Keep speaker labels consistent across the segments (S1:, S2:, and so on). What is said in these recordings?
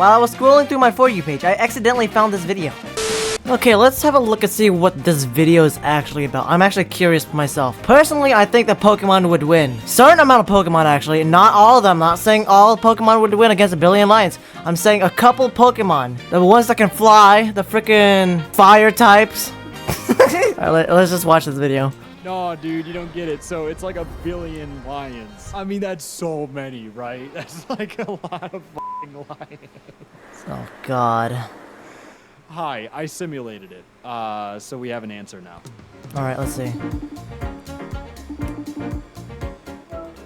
S1: While I was scrolling through my For You page, I accidentally found this video. Okay, let's have a look and see what this video is actually about. I'm actually curious myself. Personally, I think that Pokemon would win. Certain amount of Pokemon, actually. Not all of them. I'm not saying all Pokemon would win against a billion lions. I'm saying a couple Pokemon. The ones that can fly. The freaking fire types. Alright, let's just watch this video.
S2: No, dude, you don't get it. So it's like a billion lions. I mean, that's so many, right? That's like a lot of fucking lions.
S1: Oh, God.
S2: Hi, I simulated it. So we have an answer now.
S1: Alright, let's see.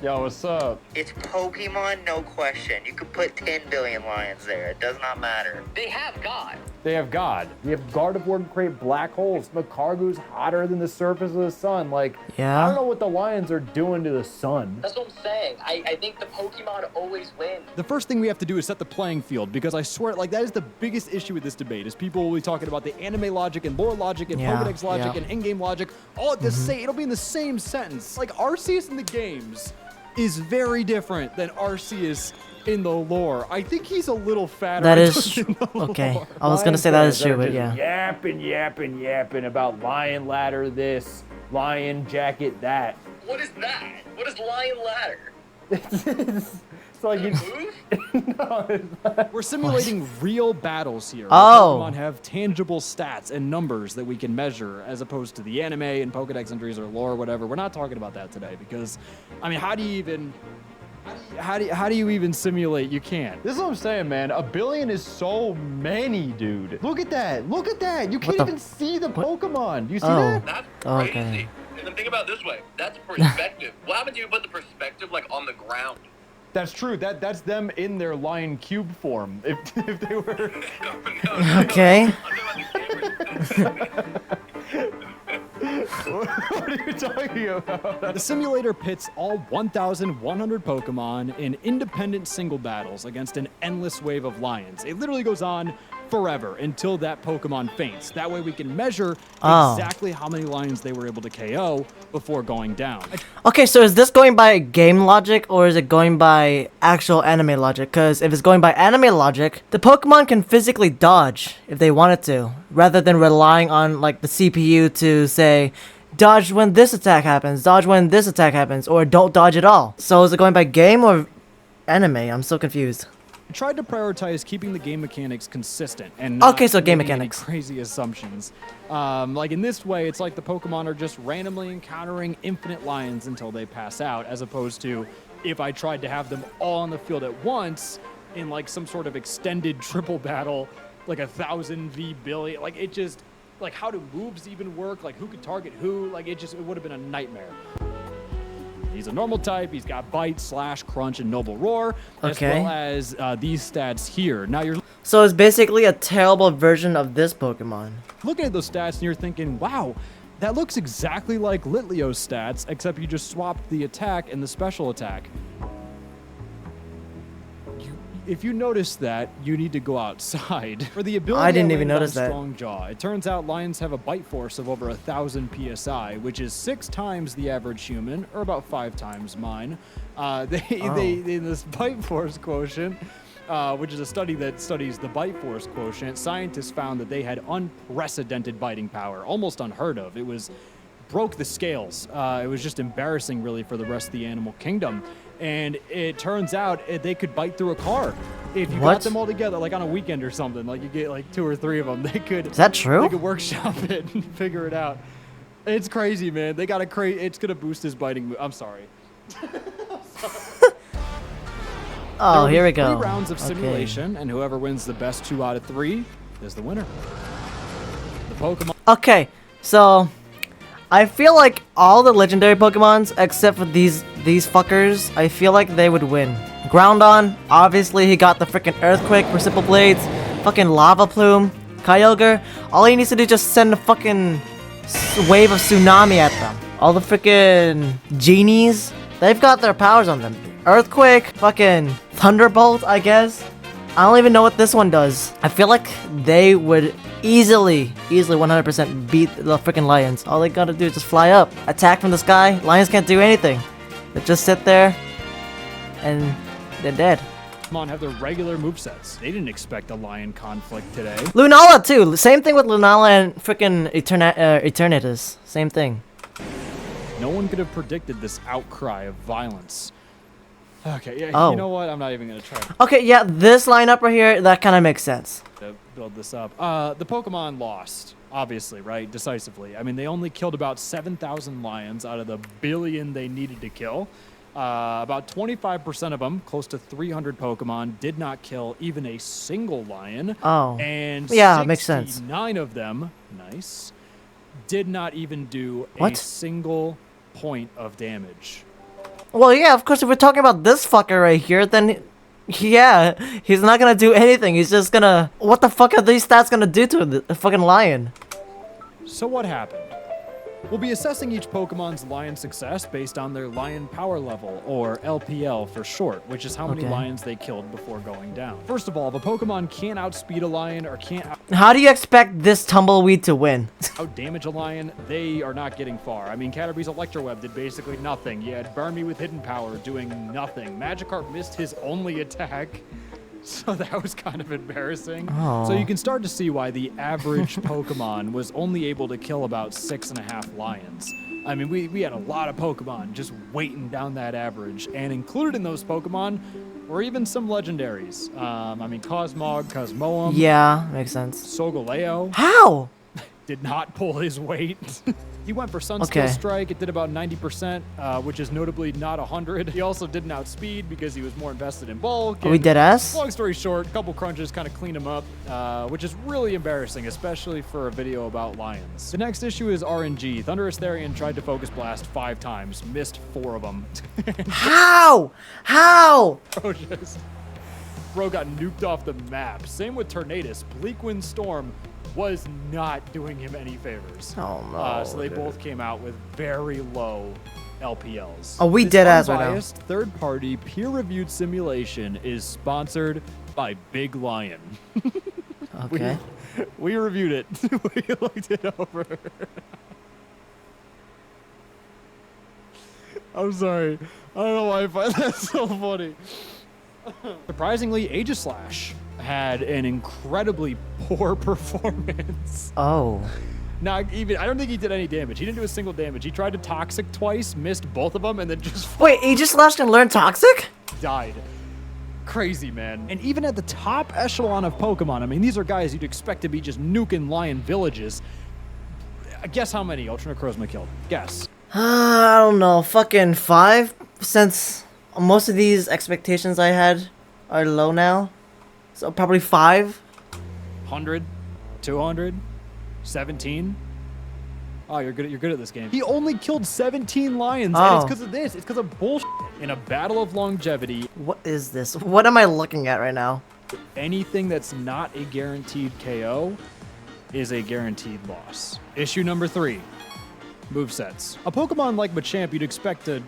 S3: Yo, what's up?
S4: It's Pokemon, no question. You could put 10 billion lions there. It does not matter. They have God.
S3: They have God. We have Gardevoir can create black holes. Macargu's hotter than the surface of the sun. Like,
S1: Yeah?
S3: I don't know what the lions are doing to the sun.
S4: That's what I'm saying. I think the Pokemon always win.
S2: The first thing we have to do is set the playing field, because I swear, like, that is the biggest issue with this debate, is people will be talking about the anime logic and lore logic and
S1: Yeah,
S2: Pokedex logic
S1: yeah.
S2: and in-game logic, all at the same, it'll be in the same sentence. Like, Arceus in the games is very different than Arceus in the lore. I think he's a little fatter.
S1: That is
S2: in the
S1: okay.
S2: lore.
S1: I was gonna say that is true, but
S3: Just
S1: yeah.
S3: yapping about lion ladder this, lion jacket that.
S4: What is that? What is Lion Ladder?
S3: It's like you.
S4: Move?
S3: No, it's not.
S2: We're simulating real battles here.
S1: Oh.
S2: Pokemon have tangible stats and numbers that we can measure, as opposed to the anime and Pokedex entries or lore or whatever. We're not talking about that today, because, I mean, how do you even simulate? You can't.
S3: This is what I'm saying, man. A billion is so many, dude. Look at that. Look at that. You can't
S1: the-
S3: even see the
S1: what?
S3: Pokemon. Do you see
S1: Oh.
S3: that?
S5: That's
S1: Okay.
S5: crazy. And then think about it this way. That's perspective. What happens if you put the perspective like on the ground?
S3: That's true. That's them in their lion cube form. If they were.
S5: No,
S1: Okay.
S3: What are you talking about?
S2: The simulator pits all 1,100 Pokemon in independent single battles against an endless wave of lions. It literally goes on forever until that Pokemon faints. That way we can measure exactly how many lions they were able to KO before going down.
S1: Okay, so is this going by game logic or is it going by actual anime logic? Because if it's going by anime logic, the Pokemon can physically dodge if they wanted to, rather than relying on like the CPU to say, dodge when this attack happens, dodge when this attack happens, or don't dodge at all. So is it going by game or anime? I'm so confused.
S2: I tried to prioritize keeping the game mechanics consistent and not
S1: Okay, so game
S2: making any
S1: mechanics.
S2: crazy assumptions. Like in this way, it's like the Pokemon are just randomly encountering infinite lions until they pass out, as opposed to if I tried to have them all on the field at once in like some sort of extended triple battle, like 1,000 v billion. Like it just, like how do moves even work? Like who could target who? Like it would have been a nightmare. He's a normal type. He's got Bite, Slash, Crunch, and Noble Roar, as
S1: Okay.
S2: well as these stats here. Now you're
S1: So it's basically a terrible version of this Pokemon.
S2: looking at those stats and you're thinking, wow, that looks exactly like lit.ly.io's stats, except you just swapped the attack and the special attack. If you notice that, you need to go outside. For the ability
S1: I didn't
S2: to
S1: even
S2: land on
S1: notice that.
S2: Strong Jaw, it turns out lions have a bite force of over 1,000 psi, which is 6 times the average human, or about 5 times mine. They in this bite force quotient, which is a study that studies the bite force quotient, scientists found that they had unprecedented biting power, almost unheard of. It broke the scales. It was just embarrassing, really, for the rest of the animal kingdom. And it turns out they could bite through a car. If you
S1: What?
S2: got them all together, like on a weekend or something, like you get like 2 or 3 of them, they could.
S1: Is that true?
S2: They could workshop it and figure it out. It's crazy, man. They got a it's gonna boost his biting. I'm sorry.
S1: Oh,
S2: There will
S1: here
S2: be
S1: we go.
S2: 3 rounds of
S1: Okay.
S2: simulation, and whoever wins the best 2 out of 3 is the winner. The Pokemon.
S1: Okay, so I feel like all the legendary Pokemons except for these fuckers, I feel like they would win. Groundon, obviously he got the freaking Earthquake, Precipal Blades, fucking Lava Plume, Kyogre. All he needs to do is just send a fucking wave of tsunami at them. All the freaking genies, they've got their powers on them. Earthquake, fucking Thunderbolt, I guess. I don't even know what this one does. I feel like they would easily 100% beat the freaking lions. All they gotta do is just fly up, attack from the sky. Lions can't do anything. They just sit there, and they're dead.
S2: Pokemon have their regular movesets. They didn't expect a lion conflict today.
S1: Lunala too. Same thing with Lunala and freaking Eternatus. Same thing.
S2: No one could have predicted this outcry of violence. Okay, yeah,
S1: Oh.
S2: you know what? I'm not even gonna try
S1: Okay, yeah, this lineup right here, that kind of makes sense.
S2: to build this up. The Pokemon lost, obviously, right? Decisively. I mean, they only killed about 7,000 lions out of the billion they needed to kill. About 25% of them, close to 300 Pokemon, did not kill even a single lion.
S1: Oh.
S2: And
S1: Yeah, makes sense.
S2: 69 of them, nice, did not even do a
S1: What?
S2: single point of damage.
S1: Well, yeah, of course, if we're talking about this fucker right here, then yeah, he's not gonna do anything. He's just gonna... What the fuck are these stats gonna do to the fucking lion?
S2: So what happened? We'll be assessing each Pokemon's lion success based on their lion power level, or LPL for short, which is how many
S1: Okay.
S2: lions they killed before going down. First of all, if a Pokemon can't outspeed a lion or can't
S1: How do you expect this tumbleweed to win?
S2: outdamage a lion, they are not getting far. I mean, Caterpie's Electroweb did basically nothing. You had Burn Me with Hidden Power doing nothing. Magikarp missed his only attack, so that was kind of embarrassing.
S1: Oh.
S2: So you can start to see why the average Pokemon was only able to kill about 6.5 lions. I mean, we had a lot of Pokemon just weighting down that average, and included in those Pokemon were even some legendaries. I mean, Cosmog, Cosmoem,
S1: Yeah, makes sense.
S2: Solgaleo
S1: How?
S2: did not pull his weight. He went for Sunsteel
S1: Okay.
S2: Strike. It did about 90%, which is notably not 100. He also didn't outspeed because he was more invested in bulk.
S1: Are we
S2: and
S1: dead ass?
S2: Long story short, a couple crunches kind of cleaned him up, which is really embarrassing, especially for a video about lions. The next issue is RNG. Thunderous Therian tried to Focus Blast 5 times, missed 4 of them.
S1: How? How?
S2: Bro got nuked off the map. Same with Tornadus. Bleakwind Storm was not doing him any favors.
S1: Oh, no,
S2: So they
S1: dude.
S2: both came out with very low LPLs.
S1: Oh, we
S2: This
S1: dead ass right now.
S2: unbiased, third-party, peer-reviewed simulation is sponsored by Big Lion.
S1: Okay.
S2: We reviewed it. We looked it over. I'm sorry. I don't know why I find that so funny. Surprisingly, Aegislash had an incredibly poor performance.
S1: Oh.
S2: Not even, I don't think he did any damage. He didn't do a single damage. He tried to Toxic twice, missed both of them, and then just
S1: Wait, Aegislash can learn Toxic?
S2: died. Crazy, man. And even at the top echelon of Pokemon, I mean, these are guys you'd expect to be just nuking lion villages. Guess how many Ultra Necrozma killed? Guess.
S1: I don't know, fucking 5? Since most of these expectations I had are low now. So probably 5?
S2: 100? 200? 17? Oh, you're good at this game. He only killed 17 lions, and it's
S1: Oh.
S2: because of this. It's because of bullshit. In a battle of longevity,
S1: What is this? What am I looking at right now?
S2: anything that's not a guaranteed KO is a guaranteed loss. Issue number 3. Movesets. A Pokemon like Machamp, you'd expect to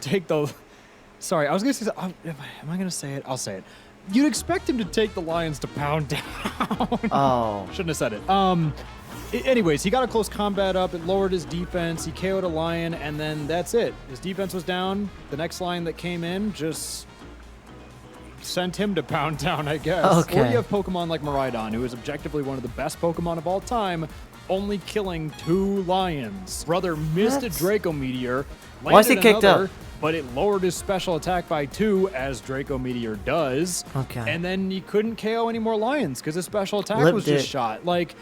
S2: take the... Sorry, I was going to say... Am I going to say it? I'll say it. You'd expect him to take the lions to pound down.
S1: Oh.
S2: Shouldn't have said it. Anyways, he got a close combat up. It lowered his defense. He KO'd a lion, and then that's it. His defense was down. The next lion that came in just sent him to pound down, I guess.
S1: Okay.
S2: Or you have Pokemon like Miraidon, who is objectively one of the best Pokemon of all time, only killing 2 lions. Brother missed a
S1: What?
S2: Draco Meteor.
S1: Why is he
S2: landed
S1: kicked
S2: another,
S1: up?
S2: But it lowered his special attack by 2, as Draco Meteor does.
S1: Okay.
S2: And then he couldn't KO any more lions because his special attack
S1: Lipped
S2: was just
S1: it.
S2: shot. Like,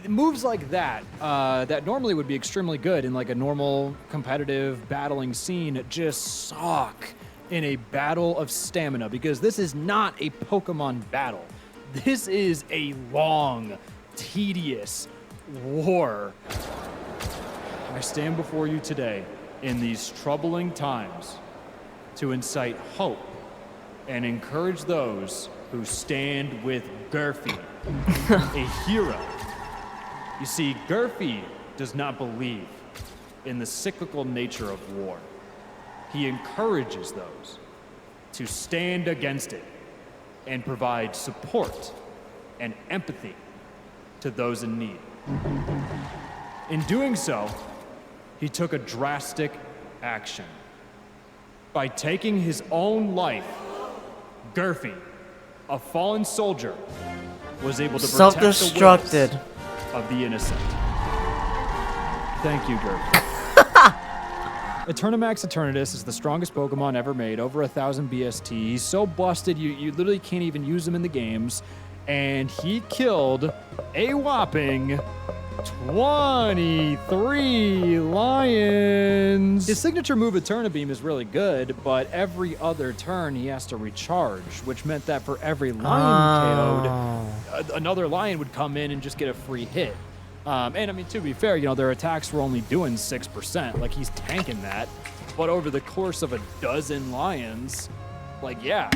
S2: moves like that, that normally would be extremely good in like a normal competitive battling scene, just suck in a battle of stamina, because this is not a Pokemon battle. This is a long, tedious war. I stand before you today in these troubling times to incite hope and encourage those who stand with Gurfy, a hero. You see, Gurfy does not believe in the cyclical nature of war. He encourages those to stand against it and provide support and empathy to those in need. In doing so, he took a drastic action. By taking his own life 𝕍𝕆𝕃, a fallen soldier, was able to protect
S1: Self-destructed.
S2: the wills of the innocent. Thank you, 𝕍𝕆𝕃. 𝕊𝕆𝕃𝕀𝔸𝕃 is the strongest Pokemon ever made, over 1,000 BST. He's so busted, you literally can't even use him in the games. And he killed a whopping 23 lions. His signature move, Eterna Beam, is really good, but every other turn he has to recharge, which meant that for every lion KO'd, another lion would come in and just get a free hit. And I mean, to be fair, their attacks were only doing 6%. Like, he's tanking that. But over the course of a dozen lions, like, yeah,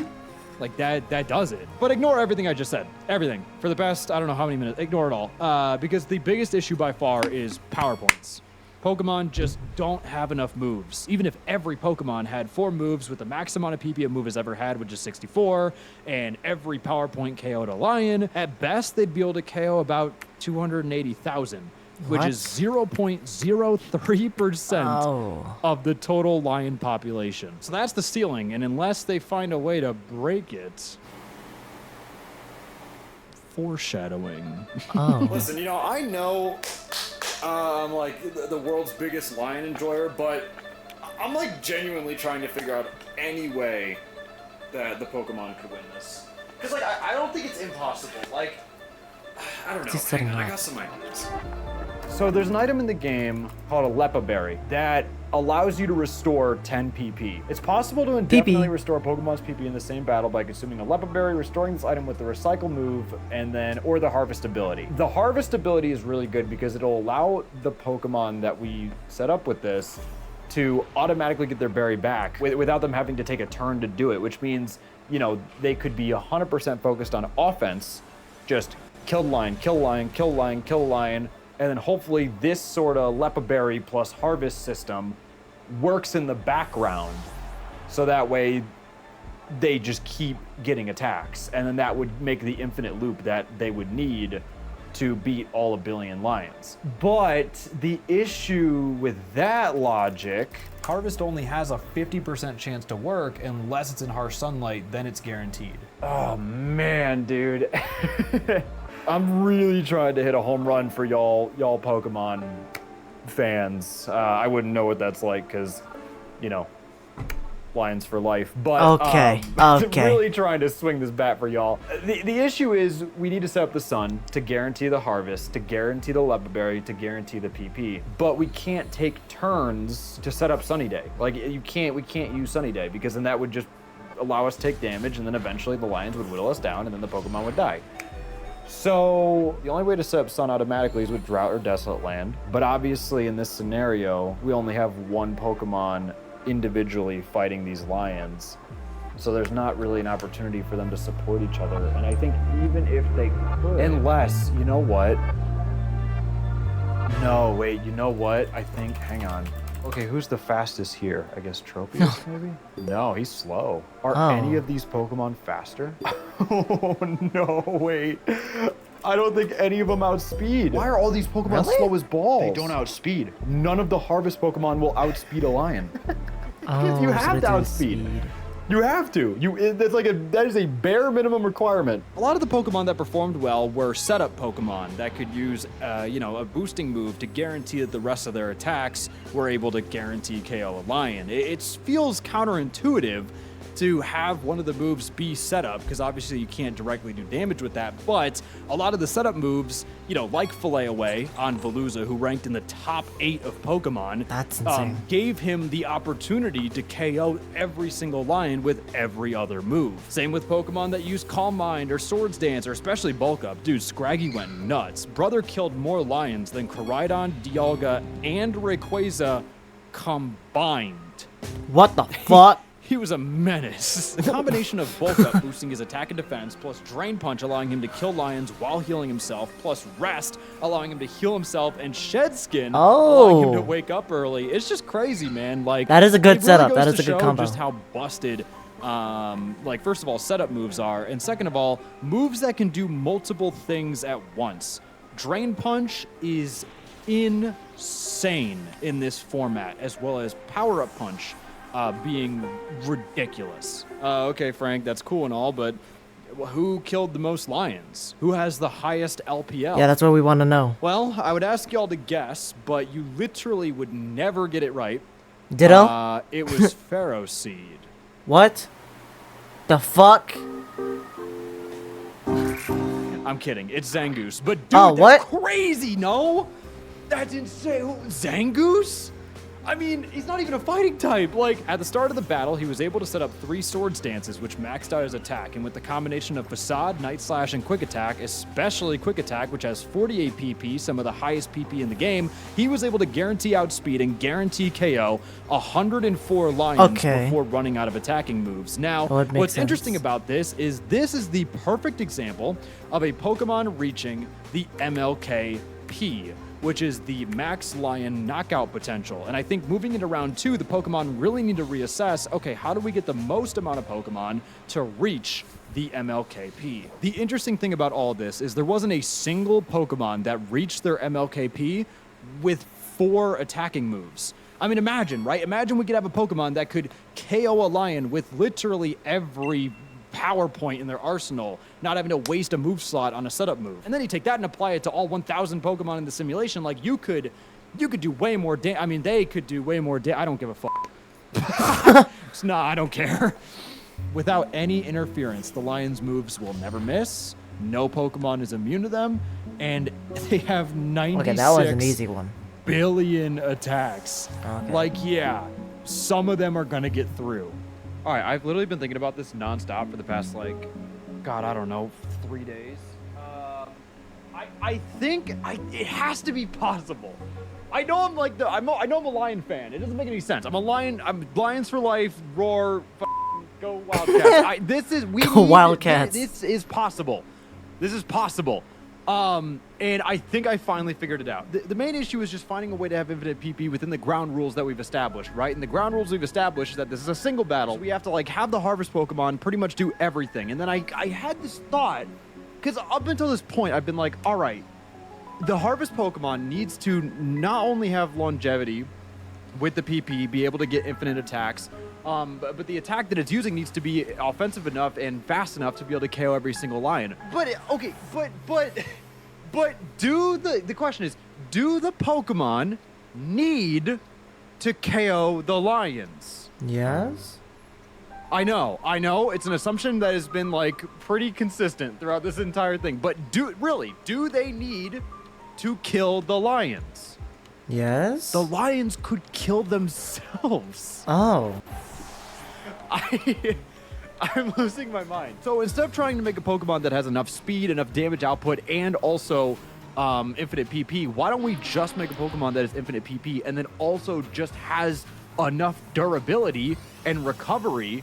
S2: like that does it. But ignore everything I just said. Everything. For the past, I don't know how many minutes. Ignore it all. Because the biggest issue by far is power points. Pokemon just don't have enough moves. Even if every Pokemon had 4 moves with the max amount of PP a move has ever had, which is 64, and every power point KO'd a lion, at best they'd be able to KO about 280,000, which is 0.03% of the total lion population. So that's the ceiling, and unless they find a way to break it... Foreshadowing.
S6: Listen, I know I'm like the world's biggest lion enjoyer, but I'm like genuinely trying to figure out any way that the Pokemon could win this. Because like I don't think it's impossible. Like I don't know. Hang on, I got some ideas.
S3: So there's an item in the game called a leppa berry that allows you to restore 10 PP. It's possible to indefinitely restore Pokemon's PP in the same battle by consuming a leppa berry, restoring this item with the recycle move, or the harvest ability. The harvest ability is really good because it'll allow the Pokemon that we set up with this to automatically get their berry back without them having to take a turn to do it, which means, they could be 100% focused on offense, just kill lion, kill lion, kill lion, kill lion, and then hopefully this sort of leppa berry plus harvest system works in the background, so that way they just keep getting attacks, and then that would make the infinite loop that they would need to beat all 1 billion lions. But the issue with that logic,
S2: Harvest only has a 50% chance to work unless it's in harsh sunlight, then it's guaranteed.
S3: oh man, dude. I'm really trying to hit a home run for y'all Pokemon fans. I wouldn't know what that's like because, Lions for life. But
S1: okay.
S3: really trying to swing this bat for y'all. The issue is we need to set up the sun to guarantee the harvest, to guarantee the leppa berry, to guarantee the PP. But we can't take turns to set up Sunny Day. Like we can't use Sunny Day because then that would just allow us to take damage, and then eventually the lions would whittle us down, and then the Pokemon would die. So the only way to set up sun automatically is with drought or desolate land. But obviously in this scenario, we only have one Pokemon individually fighting these lions. So there's not really an opportunity for them to support each other. And I think even if they could, unless, you know what? No, wait, you know what? I think, hang on. Okay, who's the fastest here? I guess Tropius, maybe? No, he's slow. Are any of these Pokemon faster? Oh, no, wait. I don't think any of them outspeed. Why are all these Pokemon slow as balls? They don't outspeed. None of the harvest Pokemon will outspeed a lion. You have to outspeed. You have to. That is a bare minimum requirement.
S2: A lot of the Pokemon that performed well were setup Pokemon that could use, a boosting move to guarantee that the rest of their attacks were able to guarantee KO a lion. It feels counterintuitive to have one of the moves be setup, because obviously you can't directly do damage with that, but a lot of the setup moves, like Fillet Away on Veluza, who ranked in the top 8 of Pokemon,
S1: that's insane.
S2: Gave him the opportunity to KO every single lion with every other move. Same with Pokemon that use Calm Mind or Swords Dance, or especially Bulk Up. Dude, Scraggy went nuts. Brother killed more lions than Koraidon, Dialga, and Rayquaza combined.
S1: What the fuck?
S2: He was a menace. The combination of Bulk Up boosting his attack and defense, plus Drain Punch allowing him to kill lions while healing himself, plus Rest allowing him to heal himself, and Shed Skin allowing him to wake up early. It's just crazy, man. Like,
S1: that is a good setup. That
S2: is
S1: a good combo.
S2: Just how busted, first of all, setup moves are, and second of all, moves that can do multiple things at once. Drain Punch is insane in this format, as well as Power Up Punch. being ridiculous. Okay, Frank, that's cool and all, but who killed the most lions? Who has the highest LPL?
S1: Yeah, that's what we want to know.
S2: Well, I would ask y'all to guess, but you literally would never get it right.
S1: Ditto?
S2: It was Pharaoh seed.
S1: What? The fuck?
S2: I'm kidding. It's Zangoose. But dude,
S1: Oh,
S2: that's
S1: what?
S2: crazy, no? That's insane. Zangoose? I mean, he's not even a fighting type. Like, at the start of the battle, he was able to set up 3 sword stances, which maxed out his attack. And with the combination of Facade, Night Slash, and Quick Attack, especially Quick Attack, which has 48 PP, some of the highest PP in the game, he was able to guarantee outspeed and guarantee KO 104 lions before running out of attacking moves. Now, what's interesting about this is the perfect example of a Pokemon reaching the 𝕊𝕃𝕃, which is the max lion knockout potential. And I think moving into round 2, the Pokemon really need to reassess, okay, how do we get the most amount of Pokemon to reach the 𝕊𝕃𝕃? The interesting thing about all this is there wasn't a single Pokemon that reached their 𝕊𝕃𝕃 with 4 attacking moves. I mean, imagine, right? Imagine we could have a Pokemon that could KO a lion with literally every power point in their arsenal, not having to waste a move slot on a setup move. And then you take that and apply it to all 1,000 Pokemon in the simulation. Like, you could do way more I mean, they could do way more I don't give a fuck. Nah, I don't care. Without any interference, the Lions' moves will never miss. No Pokemon is immune to them. And they have 96
S1: Okay, that was an easy one.
S2: billion attacks.
S1: Okay.
S2: Like, yeah, some of them are gonna get through. All right, I've literally been thinking about this nonstop for the past, like, God, I don't know, 3 days. I think it has to be possible. I know I'm like I know I'm a Lion fan. It doesn't make any sense. I'm Lions for life. Roar, go Wildcats.
S1: Go Wildcats.
S2: This is possible. This is possible. And I think I finally figured it out. The main issue is just finding a way to have infinite PP within the ground rules that we've established, right? And the ground rules we've established is that this is a single battle. So we have to, like, have the Harvest Pokemon pretty much do everything. And then I had this thought, because up until this point, I've been like, all right, the Harvest Pokemon needs to not only have longevity with the PP, be able to get infinite attacks, but the attack that it's using needs to be offensive enough and fast enough to be able to KO every single lion. But the question is, do the Pokemon need to KO the lions?
S1: Yes?
S2: I know, it's an assumption that has been, like, pretty consistent throughout this entire thing, but do they need to kill the lions?
S1: Yes?
S2: The lions could kill themselves.
S1: Oh.
S2: I'm losing my mind. So instead of trying to make a Pokemon that has enough speed, enough damage output, and also infinite PP, why don't we just make a Pokemon that is infinite PP and then also just has enough durability and recovery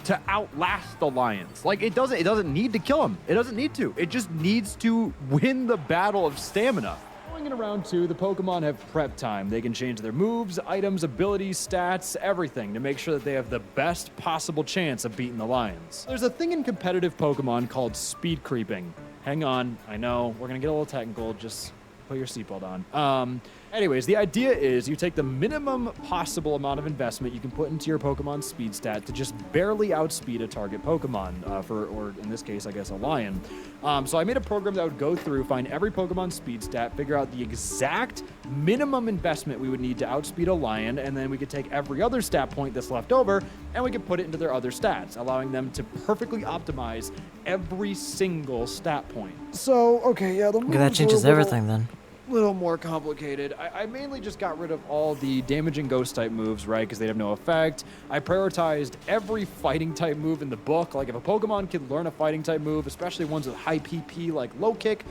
S2: to outlast the lions? Like, it doesn't need to kill them. It doesn't need to. It just needs to win the battle of stamina. Going into round 2, the Pokemon have prep time. They can change their moves, items, abilities, stats, everything to make sure that they have the best possible chance of beating the lions. There's a thing in competitive Pokemon called speed creeping. Hang on, I know, we're gonna get a little technical, just put your seatbelt on. Anyways, the idea is you take the minimum possible amount of investment you can put into your Pokemon speed stat to just barely outspeed a target Pokemon, or in this case, I guess, a lion. So I made a program that would go through, find every Pokemon speed stat, figure out the exact minimum investment we would need to outspeed a lion, and then we could take every other stat point that's left over, and we could put it into their other stats, allowing them to perfectly optimize every single stat point. So, okay, yeah,
S1: Okay, that changes everything then.
S2: Little more complicated. I mainly just got rid of all the damage and ghost type moves, right? Because they have no effect. I prioritized every fighting type move in the book. Like, if a Pokemon can learn a fighting type move, especially ones with high PP like low kick,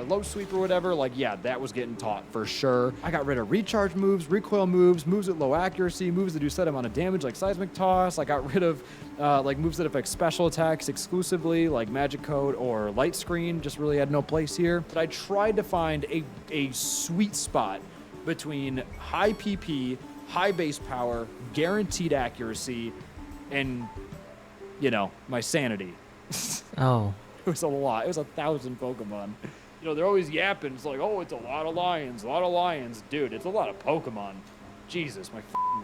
S2: low sweep or whatever, like, yeah, that was getting taught for sure. I got rid of recharge moves, recoil moves, moves with low accuracy, moves that do set amount of damage like seismic toss. I got rid of like moves that affect special attacks exclusively like magic code or light screen. Just really had no place here. But I tried to find a sweet spot between high PP, high base power, guaranteed accuracy, and, you know, my sanity.
S1: Oh.
S2: It was a lot. It was 1,000 Pokemon. You know, they're always yapping. It's like, oh, it's a lot of lions, a lot of lions. Dude, it's a lot of Pokemon. Jesus, my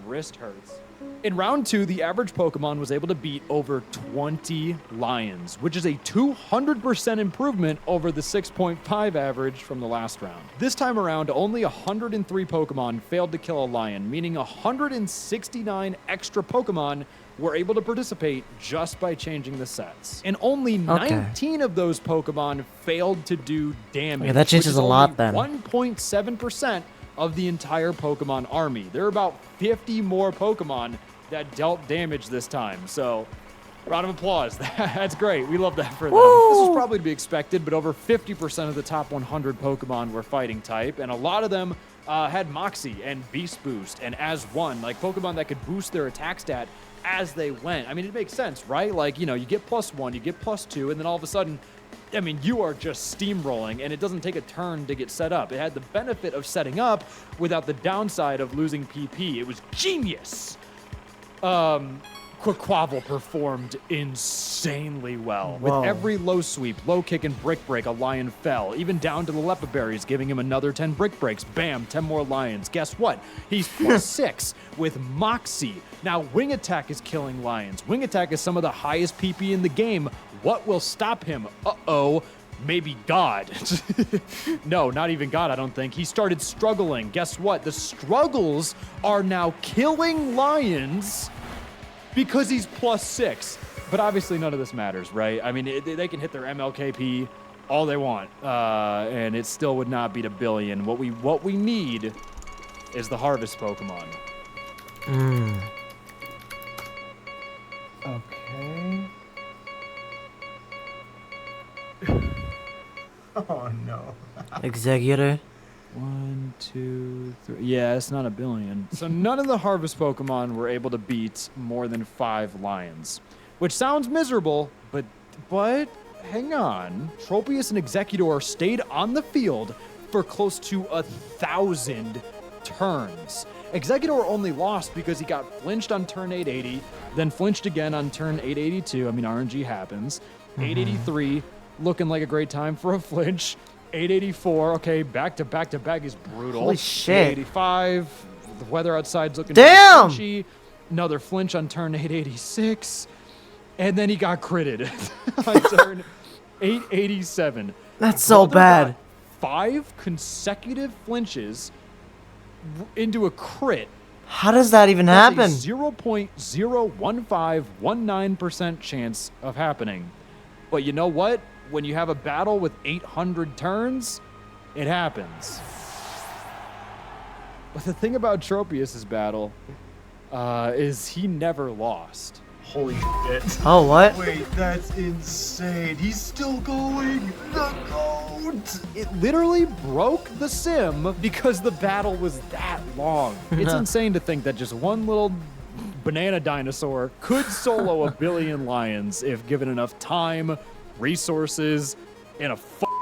S2: wrist hurts. In round 2, the average Pokemon was able to beat over 20 lions, which is a 200% improvement over the 6.5 average from the last round. This time around, only 103 Pokemon failed to kill a lion, meaning 169 extra Pokemon were able to participate just by changing the sets. And only 19 of those Pokemon failed to do damage.
S1: Yeah, that changes a lot then.
S2: 1.7% of the entire Pokemon army. There are about 50 more Pokemon that dealt damage this time. So, round of applause. That's great. We love that for them. This was probably to be expected, but over 50% of the top 100 Pokemon were fighting type, and a lot of them had Moxie and Beast Boost and As One, like Pokemon that could boost their attack stat as they went. I mean, it makes sense, right? Like, you know, you get +1, you get +2, and then all of a sudden, I mean, you are just steamrolling, and it doesn't take a turn to get set up. It had the benefit of setting up without the downside of losing PP. It was genius. Quaquaval performed insanely well.
S1: Whoa.
S2: With every low sweep, low kick, and brick break, a lion fell. Even down to the Leppa berries, giving him another 10 brick breaks. Bam, 10 more lions. Guess what? He's +6 with Moxie. Now, Wing Attack is killing lions. Wing Attack is some of the highest PP in the game. What will stop him? Uh-oh. Maybe God. No, not even God, I don't think. He started struggling. Guess what? The struggles are now killing lions because he's +6. But obviously none of this matters, right? I mean, they can hit their MLKP all they want, and it still would not beat a billion. What we need is the Harvest Pokemon.
S3: Okay. Oh no.
S1: Executor.
S2: 1, 2, 3. Yeah, it's not a billion. So none of the Harvest Pokemon were able to beat more than 5 lions, which sounds miserable, but hang on. Tropius and Executor stayed on the field for close to 1,000 turns. Executor only lost because he got flinched on turn 880, then flinched again on turn 882. I mean, RNG happens. 883, looking like a great time for a flinch. 884, okay, back to back is brutal.
S1: Holy shit.
S2: 885, the weather outside's looking
S1: Damn!
S2: flinchy. Another flinch on turn 886, and then he got critted on turn 887.
S1: That's so
S2: Brother
S1: bad.
S2: got 5 consecutive flinches into a crit.
S1: How does that even
S2: That's
S1: happen?
S2: a 0.01519% chance of happening. But you know what? When you have a battle with 800 turns, it happens. But the thing about Tropius' battle is he never lost.
S6: Holy shit.
S1: Oh, what?
S6: Wait, that's insane. He's still going. The GOAT.
S2: It literally broke the sim because the battle was that long. It's insane to think that just one little banana dinosaur could solo a billion lions if given enough time, resources, and a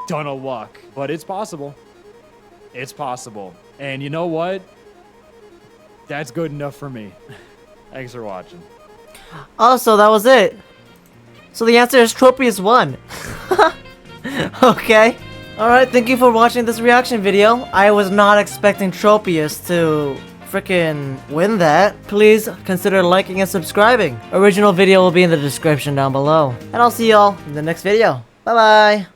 S2: ton of luck. But it's possible. It's possible. And you know what? That's good enough for me. Thanks for watching.
S1: Oh, so that was it. So the answer is Tropius won. Okay. Alright, thank you for watching this reaction video. I was not expecting Tropius to freaking win that. Please consider liking and subscribing. Original video will be in the description down below. And I'll see y'all in the next video. Bye bye.